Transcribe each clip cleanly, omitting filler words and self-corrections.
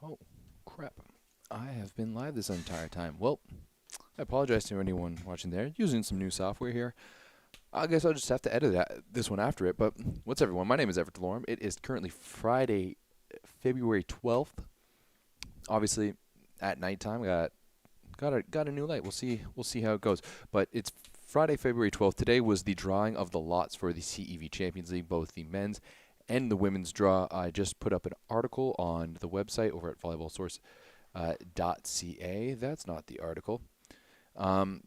Oh, crap. I have been live this entire time. Well, I apologize to anyone watching there. Using some new software here. I guess I'll just have to edit this one after it. But what's everyone? My name is Everett DeLorme. It is currently Friday, February 12th. Obviously, at nighttime, got a new light. We'll see how it goes. But it's Friday, February 12th. Today was the drawing of the lots for the CEV Champions League, both the men's and the women's draw. I just put up an article on the website over at volleyballsource.ca. That's not the article. Um,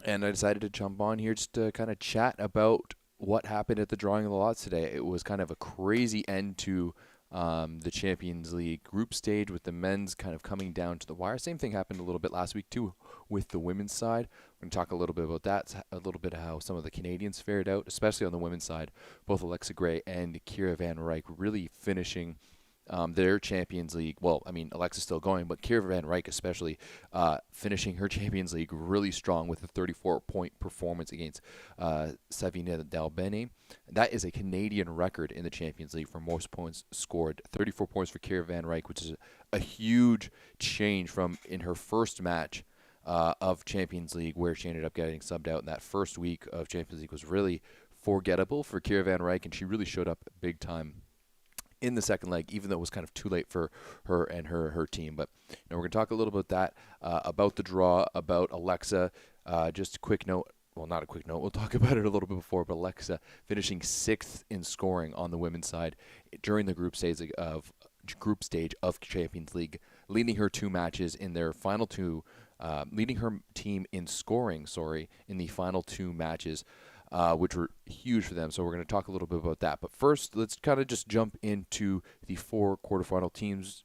and I decided to jump on here just to kind of chat about what happened at the drawing of the lots today. It was kind of a crazy end to the Champions League group stage with the men's kind of coming down to the wire. Same thing happened a little bit last week too with the women's side. We're going to talk a little bit about that, a little bit of how some of the Canadians fared out, especially on the women's side. Both Alexa Gray and Kira Van Ryk really finishing their Champions League. Well, I mean, Alexa's still going, but Kira Van Ryk especially finishing her Champions League really strong with a 34-point performance against Savina Dalbene. That is a Canadian record in the Champions League for most points scored. 34 points for Kira Van Ryk, which is a huge change from in her first match of Champions League, where she ended up getting subbed out. And that first week of Champions League was really forgettable for Kira Van Ryk, and she really showed up big time in the second leg, even though it was kind of too late for her and her team. But we're going to talk a little about that, about the draw, about Alexa. Just a quick note. Well, not a quick note. We'll talk about it a little bit before. But Alexa finishing sixth in scoring on the women's side during the group stage of Champions League, leading her two matches in their final two, leading her team in scoring. In the final two matches, which were huge for them. So we're going to talk a little bit about that. But first, let's kind of just jump into the four quarterfinal teams.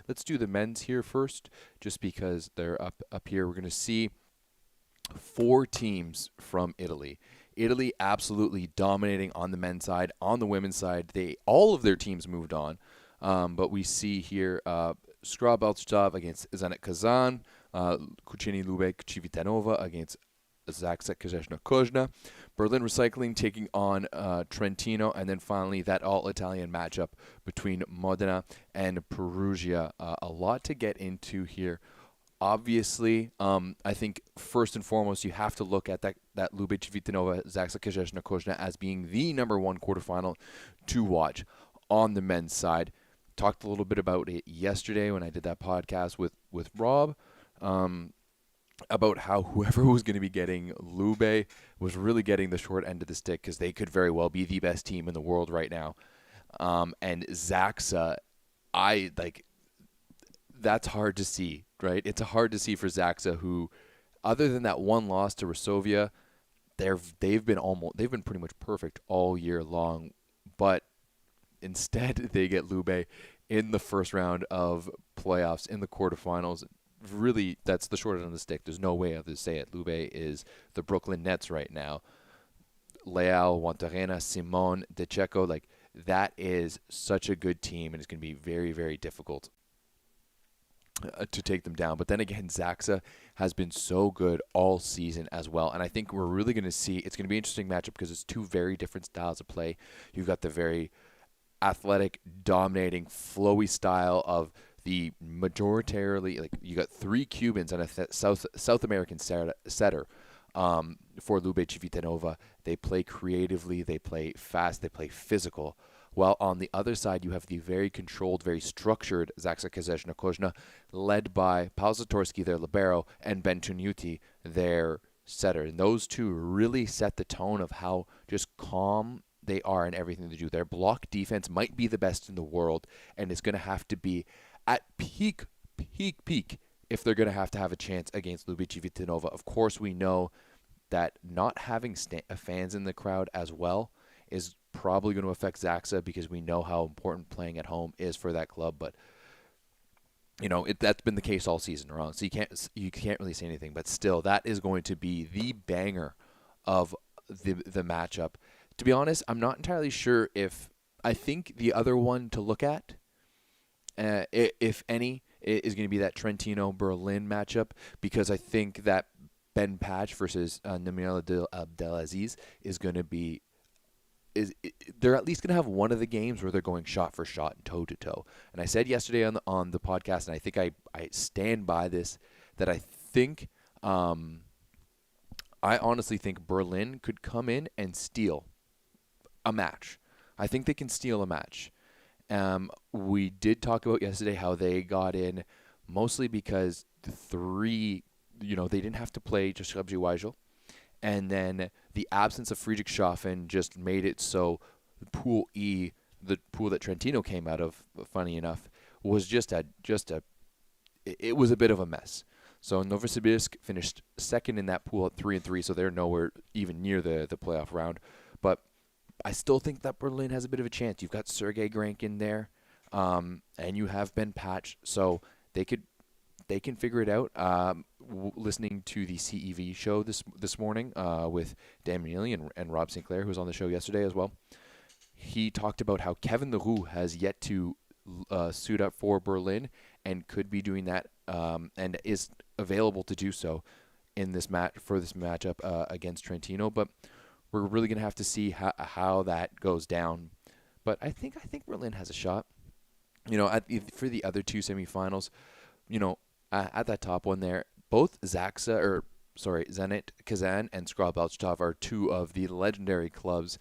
Let's do the men's here first, just because they're up here. We're going to see four teams from Italy. Italy absolutely dominating on the men's side. On the women's side, all of their teams moved on. But we see here Skra Belchov against Zenit Kazan, Kuchini Lubek Civitanova against Zaksa Kazheshna-Kozhna, Berlin Recycling taking on Trentino, and then finally that all-Italian matchup between Modena and Perugia. A lot to get into here. Obviously, I think first and foremost you have to look at that Lubech Civitanova Zaksa Kazheshna-Kozhna as being the number one quarterfinal to watch on the men's side. Talked a little bit about it yesterday when I did that podcast with Rob. About how whoever was going to be getting Lube was really getting the short end of the stick, because they could very well be the best team in the world right now. And Zaxa, that's hard to see, right? It's hard to see for Zaxa, who, other than that one loss to Resovia, they've been pretty much perfect all year long, but instead they get Lube in the first round of playoffs in the quarterfinals. Really, that's the short end of the stick. There's no way other to say it. Lube is the Brooklyn Nets right now. Leal, Wantarena, Simone, De Checo, that is such a good team, and it's going to be very, very difficult to take them down. But then again, Zaxa has been so good all season as well, and I think we're really going to see, it's going to be an interesting matchup because it's two very different styles of play. You've got the very athletic, dominating, flowy style of the majoritarily, you got three Cubans and a South American setter for Lube Civitanova. They play creatively, they play fast, they play physical. While on the other side, you have the very controlled, very structured Zaksa Kazheshna-Kozhna, led by Paul Zatorsky, their libero, and Ben Tunuti, their setter. And those two really set the tone of how just calm they are in everything they do. Their block defense might be the best in the world, and it's going to have to be at peak if they're going to have a chance against Lubitsch Vitanova. Of course, we know that not having fans in the crowd as well is probably going to affect Zaxa, because we know how important playing at home is for that club. But that's been the case all season long, so you can't really say anything. But still, that is going to be the banger of the matchup. To be honest, I'm not entirely sure if I think the other one to look at, if any, is going to be that Trentino-Berlin matchup, because I think that Ben Patch versus Namiela Abdelaziz is going to be they're at least going to have one of the games where they're going shot for shot and toe to toe. And I said yesterday on the podcast, and I think I stand by this, that I think I honestly think Berlin could come in and steal a match. I think they can steal a match. We did talk about yesterday how they got in mostly because they didn't have to play just Weigel. And then the absence of Friedrichshafen just made it so Pool E, the pool that Trentino came out of, funny enough, was it was a bit of a mess. So Novosibirsk finished second in that pool at 3-3, so they're nowhere even near the playoff round. But I still think that Berlin has a bit of a chance. You've got Sergei Grank in there, and you have Ben Patch, so they can figure it out. Listening to the CEV show this morning with Dan Mealy and Rob Sinclair, who was on the show yesterday as well, he talked about how Kevin Leroux has yet to suit up for Berlin and could be doing that and is available to do so in this matchup against Trentino. But we're really going to have to see how that goes down. But I think Berlin has a shot. For the other two semifinals, at that top one there, both Zenit Kazan and Skra Belchatov are two of the legendary clubs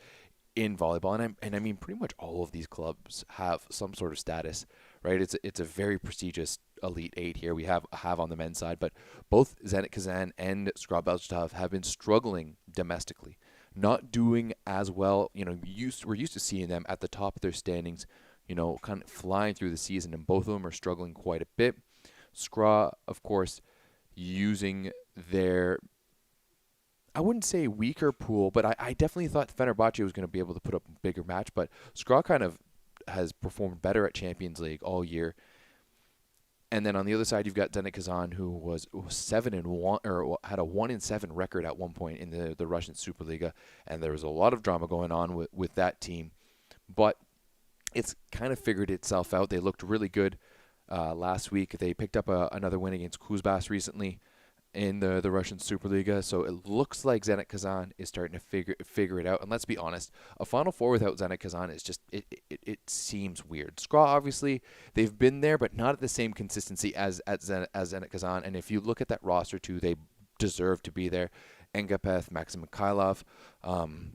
in volleyball, and I mean pretty much all of these clubs have some sort of status, right? It's a very prestigious Elite Eight here we have on the men's side, but both Zenit Kazan and Skra Belchatov have been struggling domestically, not doing as well. We're used to seeing them at the top of their standings, kind of flying through the season, and both of them are struggling quite a bit. Skra, of course, using their, I wouldn't say weaker pool, but I definitely thought Fenerbahce was going to be able to put up a bigger match, but Skra kind of has performed better at Champions League all year. And then on the other side, you've got Zenit Kazan, who was 7-1, or had a 1-7 record at one point in the Russian Superliga, and there was a lot of drama going on with that team. But it's kind of figured itself out. They looked really good last week. They picked up another win against Kuzbas recently in the Russian Superliga, so it looks like Zenit Kazan is starting to figure it out. And let's be honest, a Final Four without Zenit Kazan is just it seems weird. Skra, obviously, they've been there, but not at the same consistency as Zenit Kazan. And if you look at that roster too, they deserve to be there. Engapeth, Maxim Mikhailov, Volkov,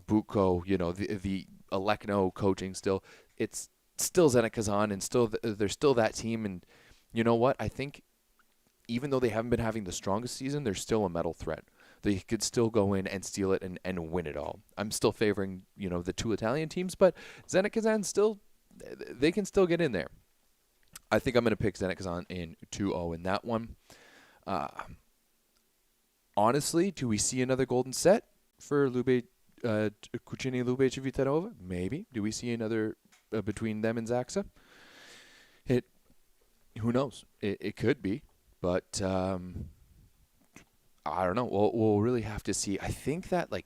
Buko, the Alekno coaching still. It's still Zenit Kazan, and they're still that team. And you know what? I think even though they haven't been having the strongest season, they're still a medal threat. They could still go in and steal it and win it all. I'm still favoring, the two Italian teams, but Zenit Kazan they can still get in there. I think I'm going to pick Zenit Kazan in 2-0 in that one. Honestly, do we see another golden set for Kuchini Lube Civitanova? Maybe. Do we see another between them and Zaxa? Who knows? It could be. But I don't know. We'll really have to see. I think that, I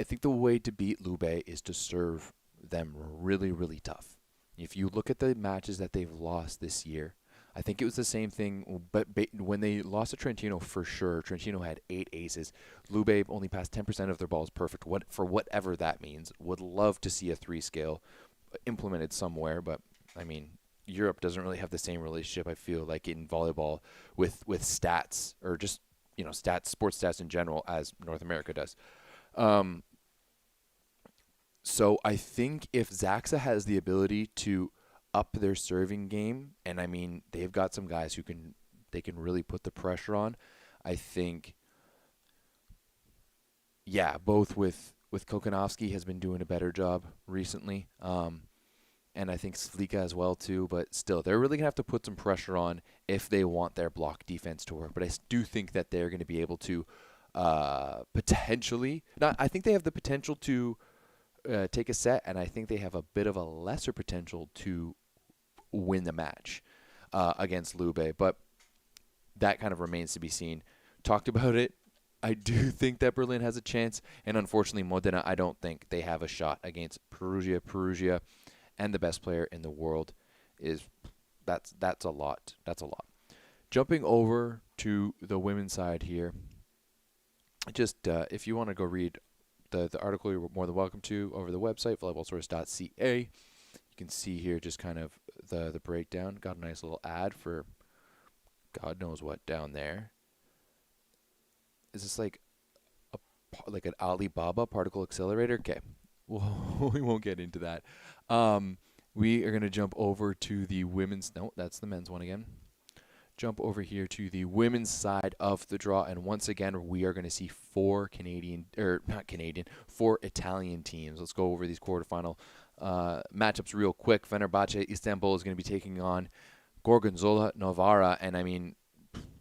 think the way to beat Lube is to serve them really, really tough. If you look at the matches that they've lost this year, I think it was the same thing. But when they lost to Trentino, for sure, Trentino had 8 aces. Lube only passed 10% of their balls perfect. For whatever that means, would love to see a 3 scale implemented somewhere. But I mean, Europe doesn't really have the same relationship, I feel like, in volleyball with stats, or just sports stats in general, as North America does. So I think if Zaxa has the ability to up their serving game, and I mean they've got some guys who can really put the pressure on. I think, both with Kokanovsky has been doing a better job recently. And I think Slika as well too, but still, they're really going to have to put some pressure on if they want their block defense to work. But I do think that they're going to be able to potentially, I think they have the potential to take a set, and I think they have a bit of a lesser potential to win the match against Lube. But that kind of remains to be seen. Talked about it. I do think that Berlin has a chance, and unfortunately Modena, I don't think they have a shot against Perugia. Perugia, and the best player in the world that's a lot. That's a lot. Jumping over to the women's side here, Just if you want to go read the article, you're more than welcome to over the website, volleyballsource.ca. You can see here just kind of the breakdown. Got a nice little ad for God knows what down there. Is this like an Alibaba particle accelerator? Okay, well, we won't get into that. We are going to jump over to the women's. No, that's the men's one again. Jump over here to the women's side of the draw, and once again, we are going to see four Italian teams. Let's go over these quarterfinal matchups real quick. Fenerbahce Istanbul is going to be taking on Gorgonzola Novara, and I mean,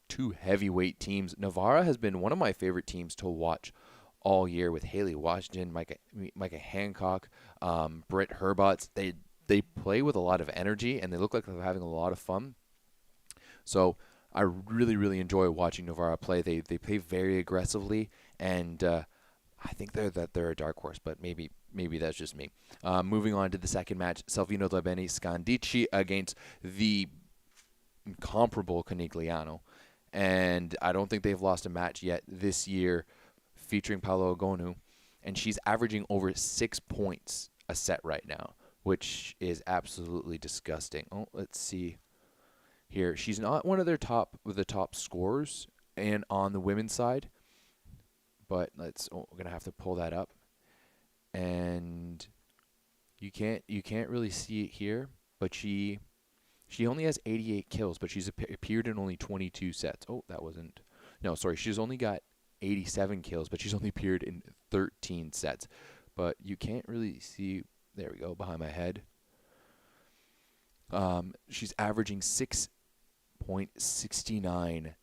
two heavyweight teams. Novara has been one of my favorite teams to watch all year with Haley Washington, Micah Hancock, Britt Herbots. They play with a lot of energy, and they look like they're having a lot of fun. So I really, really enjoy watching Novara play. They play very aggressively, and I think they're a dark horse, but maybe that's just me. Moving on to the second match, Salvino Labeni Scandici against the incomparable Canigliano. And I don't think they've lost a match yet this year featuring Paolo Agonu. And she's averaging over 6 points a set right now, which is absolutely disgusting. Oh, let's see here. She's not one of the top scorers and on the women's side, but we're gonna have to pull that up, and you can't really see it here, but she only has 88 kills, but she's appeared in only 22 sets. Oh, that wasn't. No, sorry. She's only got 87 kills, but she's only appeared in 13 sets. But you can't really see. There we go, behind my head. She's averaging 6.69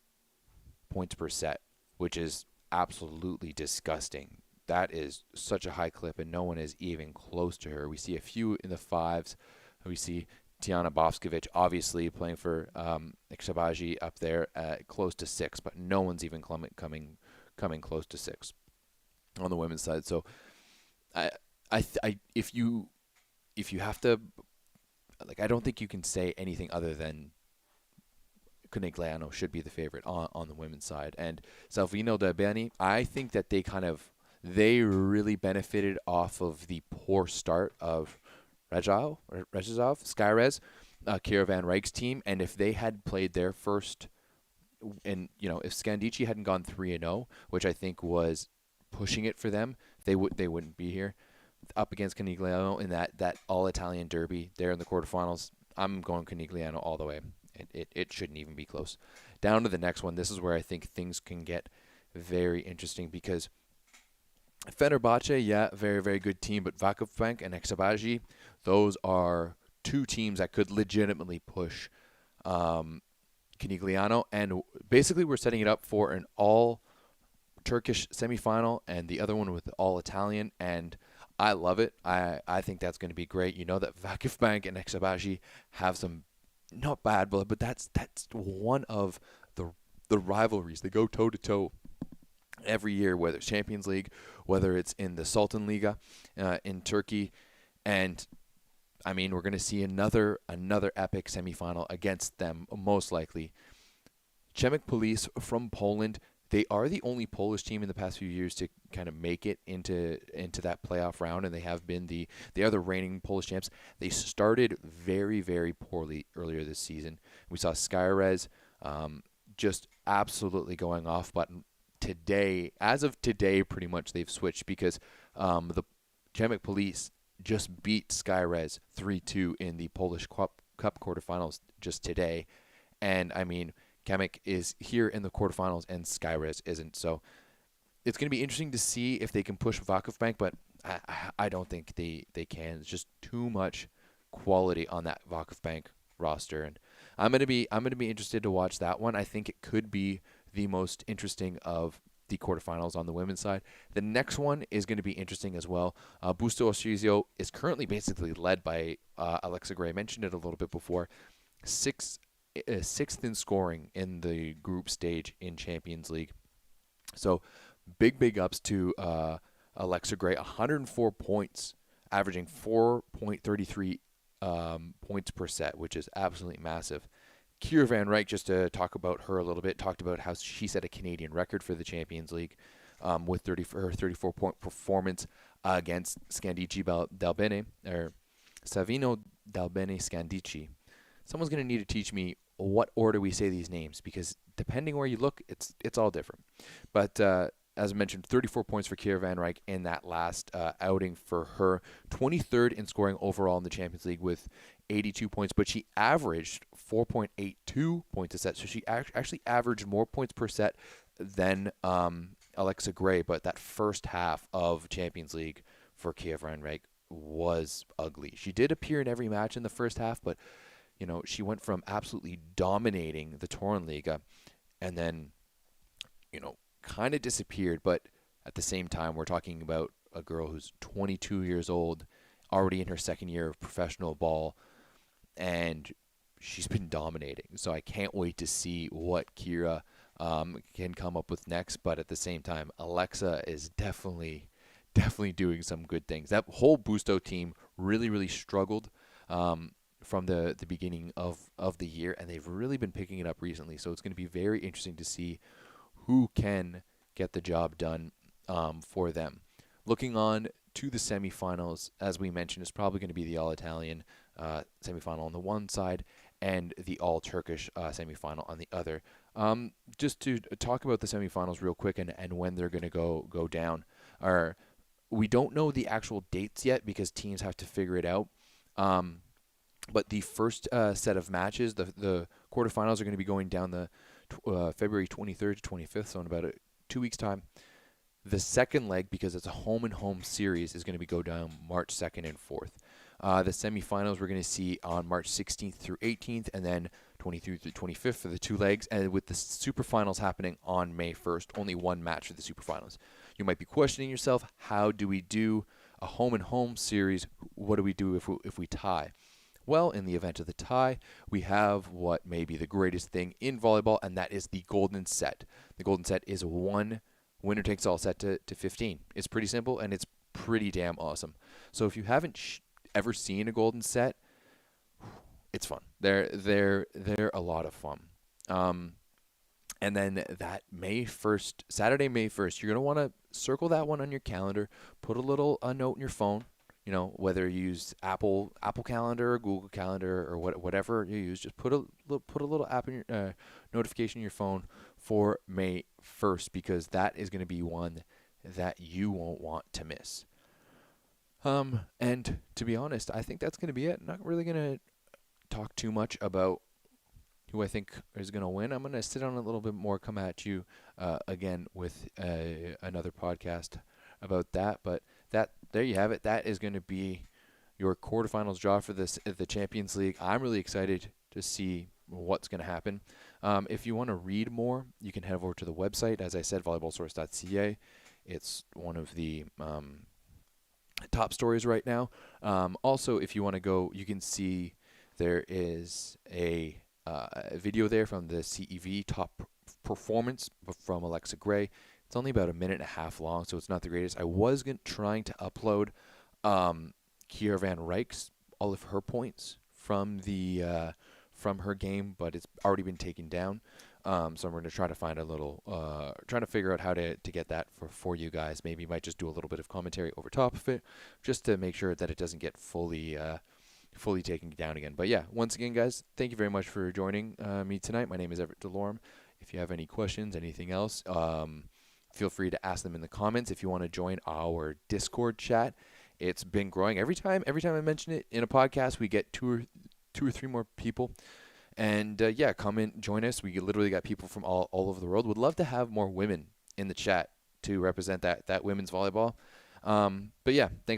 points per set, which is absolutely disgusting. That is such a high clip, and no one is even close to her. We see a few in the fives. We see Tiana Bofskovich obviously playing for Iksabaji up there at close to 6, but no one's even coming close to 6 on the women's side. So if you have to, like, I don't think you can say anything other than Canigliano should be the favorite on the women's side. And Salvino Labeni, I think that they really benefited off of the poor start of Rezov, Skyrez, Kira Van Rijk's team, and if they had played their first, and if Scandici hadn't gone 3-0, which I think was pushing it for them, they wouldn't be here up against Canigliano in that all Italian derby there in the quarterfinals. I'm going Canigliano all the way. It shouldn't even be close. Down to the next one. This is where I think things can get very interesting, because Fenerbahce, yeah, very, very good team, but Vakufbank and Eksabaji, those are two teams that could legitimately push Canigliano, and basically we're setting it up for an all-Turkish semifinal and the other one with all-Italian, and I love it. I think that's going to be great. You know that Vakufbank and Eksabaji have some not bad blood, but that's one of the rivalries. They go toe-to-toe every year, whether it's Champions League, whether it's in the Sultan Liga in Turkey, and I mean we're going to see another epic semifinal against them most likely. Chemik Police from Poland, they are the only Polish team in the past few years to kind of make it into that playoff round, and they have been they are the reigning Polish champs. They started very, very poorly earlier this season. We saw Skyrez just absolutely going off, but as of today, pretty much they've switched, because the Chemik Police just beat Skyrez 3-2 in the Polish Cup quarterfinals just today. And I mean, Chemik is here in the quarterfinals and Skyrez isn't. So it's going to be interesting to see if they can push Vakufbank, but I don't think they can. It's just too much quality on that Vakufbank roster, and I'm going to be interested to watch that one. I think it could be the most interesting of the quarterfinals on the women's side. The next one is going to be interesting as well. Busto Ostrizio is currently basically led by Alexa Gray. I mentioned it a little bit before. Sixth in scoring in the group stage in Champions League. So big ups to Alexa Gray. 104 points, averaging 4.33 points per set, which is absolutely massive. Kira Van Rijk, just to talk about her a little bit, talked about how she set a Canadian record for the Champions League. with her 34-point performance against Dalbene, or Savino Dalbene Scandici. Someone's going to need to teach me what order we say these names, because depending where you look, it's all different. But as I mentioned, 34 points for Kiera Van Rijk in that last outing for her. 23rd in scoring overall in the Champions League with 82 points, but she averaged 4.82 points a set. So she actually averaged more points per set than Alexa Gray. But that first half of Champions League for Kiera Van Rijk was ugly. She did appear in every match in the first half, but she went from absolutely dominating the Tornliga and then, kind of disappeared. But at the same time, we're talking about a girl who's 22 years old, already in her second year of professional ball, and she's been dominating. So I can't wait to see what Kiera can come up with next. But at the same time, Alexa is definitely doing some good things. That whole Busto team really, really struggled from the beginning of the year, and they've really been picking it up recently. So it's going to be very interesting to see who can get the job done for them. Looking on to the semifinals, as we mentioned, is probably going to be the All-Italian semifinal on the one side and the All-Turkish semifinal on the other. Just to talk about the semifinals real quick and when they're going to go down. We don't know the actual dates yet because teams have to figure it out. But the first set of matches, the quarterfinals, are going to be going down the February 23rd to 25th, so in about 2 weeks' time. The second leg, because it's a home-and-home series, is going to go down March 2nd and 4th. The semifinals we're going to see on March 16th through 18th, and then 23rd through 25th for the two legs, and with the superfinals happening on May 1st, only one match for the superfinals. You might be questioning yourself, how do we do a home-and-home series? What do we do if we tie? Well, in the event of the tie, we have what may be the greatest thing in volleyball, and that is the golden set. The golden set is one winner takes all set to 15. It's pretty simple, and it's pretty damn awesome. So if you haven't ever seen a golden set, it's fun. They're a lot of fun. And then that Saturday, May 1st, you're going to want to circle that one on your calendar, put a little note in your phone. Whether you use Apple Calendar or Google Calendar or whatever you use, just put a little app in your notification in your phone for May 1st, because that is going to be one that you won't want to miss. And to be honest, I think that's going to be it. I'm not really going to talk too much about who I think is going to win. I'm going to sit on a little bit more, come at you again with another podcast about that, but there you have it. That is going to be your quarterfinals draw for the Champions League. I'm really excited to see what's going to happen. If you want to read more, you can head over to the website. As I said, volleyballsource.ca. It's one of the top stories right now. Also, if you want to go, you can see there is a video there from the CEV top performance from Alexa Gray. It's only about a minute and a half long, so it's not the greatest. I was trying to upload Kiera Van Rijk's, all of her points from her game, but it's already been taken down. So I'm going to try to find trying to figure out how to get that for you guys. Maybe might just do a little bit of commentary over top of it, just to make sure that it doesn't get fully taken down again. But yeah, once again, guys, thank you very much for joining me tonight. My name is Everett DeLorme. If you have any questions, anything else, feel free to ask them in the comments. If you want to join our Discord chat, it's been growing. Every time I mention it in a podcast, we get two or three more people. And come in, join us. We literally got people from all over the world. Would love to have more women in the chat to represent that women's volleyball. But yeah, thanks.